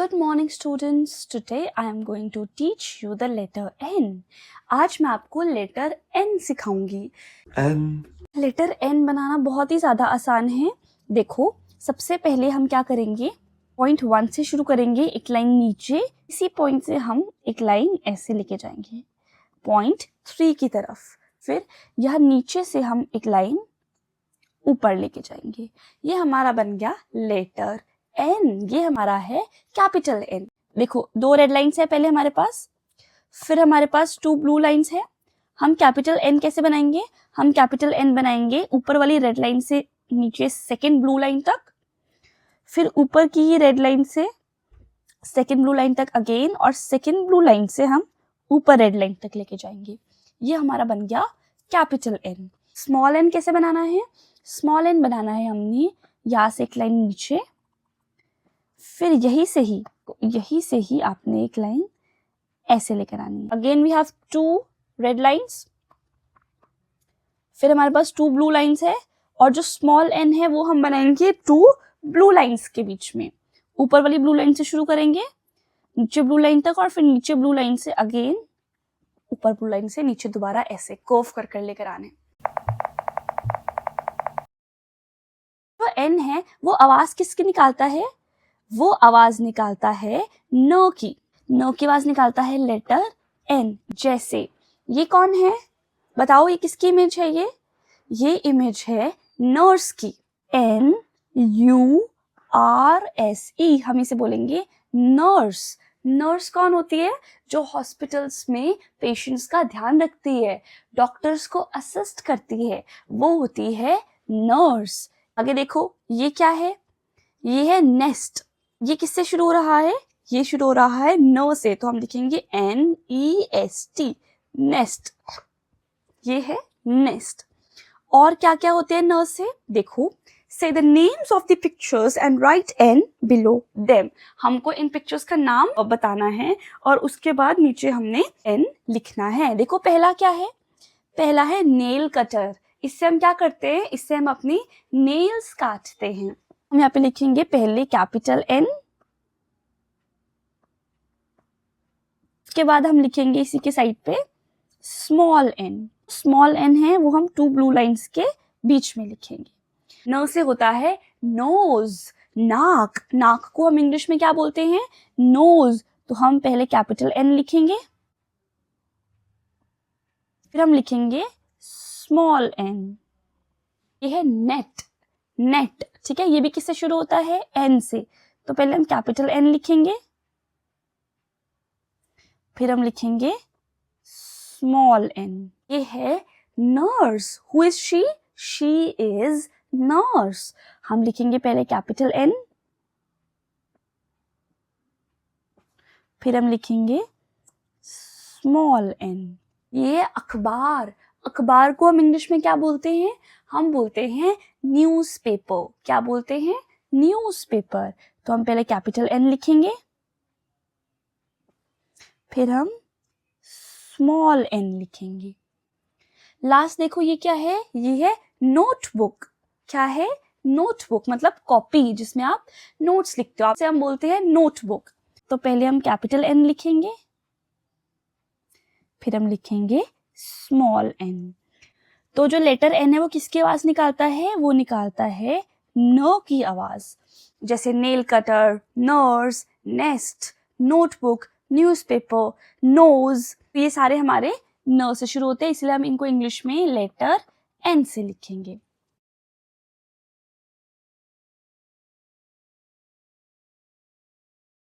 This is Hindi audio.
Good morning students. Today I am going to teach you the letter N. आज मैं आपको लेटर N सिखाऊंगी. लेटर N बनाना बहुत ही ज़्यादा आसान है. देखो, सबसे पहले हम क्या करेंगे, पॉइंट 1 से शुरू करेंगे, एक लाइन नीचे, इसी पॉइंट से हम एक लाइन ऐसे लेके जाएंगे पॉइंट 3 की तरफ. फिर यह नीचे से हम एक लाइन ऊपर लेके जाएंगे. ये हमारा बन गया लेटर N. ये हमारा है कैपिटल N. देखो, 2 रेड लाइन्स है पहले हमारे पास, फिर हमारे पास 2 ब्लू लाइन्स है. हम कैपिटल N कैसे बनाएंगे, हम कैपिटल N बनाएंगे ऊपर वाली रेड लाइन से नीचे सेकेंड ब्लू लाइन तक, फिर ऊपर की ही रेड लाइन से सेकेंड ब्लू लाइन तक अगेन, और सेकेंड ब्लू लाइन से हम ऊपर रेड लाइन तक लेके जाएंगे. ये हमारा बन गया कैपिटल N. स्मॉल n कैसे बनाना है, स्मॉल n बनाना है हमने यहाँ से एक लाइन नीचे, फिर यही से ही आपने एक लाइन ऐसे लेकर आनी है. Again we have 2 red lines, फिर हमारे पास 2 ब्लू लाइन्स है, और जो स्मॉल n है वो हम बनाएंगे 2 ब्लू लाइन्स के बीच में. ऊपर वाली ब्लू लाइन से शुरू करेंगे नीचे ब्लू लाइन तक, और फिर नीचे ब्लू लाइन से अगेन ऊपर ब्लू लाइन से नीचे दोबारा ऐसे कर्व कर लेकर आने. जो n है वो आवाज किसकी निकालता है, वो आवाज निकालता है न की. न की आवाज निकालता है लेटर N. जैसे ये कौन है बताओ, ये किसकी इमेज है, ये इमेज है नर्स की. NURSE, हम इसे बोलेंगे नर्स. नर्स कौन होती है, जो हॉस्पिटल्स में पेशेंट्स का ध्यान रखती है, डॉक्टर्स को असिस्ट करती है, वो होती है नर्स. आगे देखो, ये क्या है, ये है नेस्ट. ये किससे शुरू हो रहा है, ये शुरू हो रहा है न से, तो हम लिखेंगे NEST, नेस्ट. ये है नेस्ट. और क्या क्या होते हैं न से, देखो, say the names of the pictures and write N below them. हमको इन पिक्चर्स का नाम बताना है और उसके बाद नीचे हमने N लिखना है. देखो, पहला क्या है, पहला है नेल कटर. इससे हम क्या करते हैं, इससे हम अपनी नेल्स काटते हैं. हम यहाँ पे लिखेंगे पहले कैपिटल N, उसके बाद हम लिखेंगे इसी के साइड पे स्मॉल n. स्मॉल n है वो हम 2 ब्लू लाइंस के बीच में लिखेंगे. न से होता है नोज, नाक. नाक को हम इंग्लिश में क्या बोलते हैं, नोज. तो हम पहले कैपिटल N लिखेंगे, फिर हम लिखेंगे स्मॉल n. ये है नेट, नेट. ठीक है, ये भी किससे शुरू होता है, N से. तो पहले हम कैपिटल N लिखेंगे, फिर हम लिखेंगे स्मॉल n. ये है nurse. Who is she, she is nurse. हम लिखेंगे पहले कैपिटल N, फिर हम लिखेंगे स्मॉल n. ये अखबार. अखबार को हम इंग्लिश में क्या बोलते हैं, हम बोलते हैं न्यूज़पेपर. क्या बोलते हैं, न्यूज़पेपर. तो हम पहले कैपिटल N लिखेंगे, फिर हम स्मॉल n लिखेंगे. लास्ट देखो, ये क्या है, ये है नोटबुक. क्या है, नोटबुक मतलब कॉपी जिसमें आप नोट्स लिखते हो, आपसे हम बोलते हैं नोटबुक. तो पहले हम कैपिटल N लिखेंगे, फिर हम लिखेंगे स्मॉल n. तो जो लेटर N है वो किसकी आवाज निकालता है, वो निकालता है न की आवाज. जैसे nail cutter, nurse, nest, notebook, newspaper, nose. ये सारे हमारे न से शुरू होते हैं, इसलिए हम इनको इंग्लिश में लेटर N से लिखेंगे.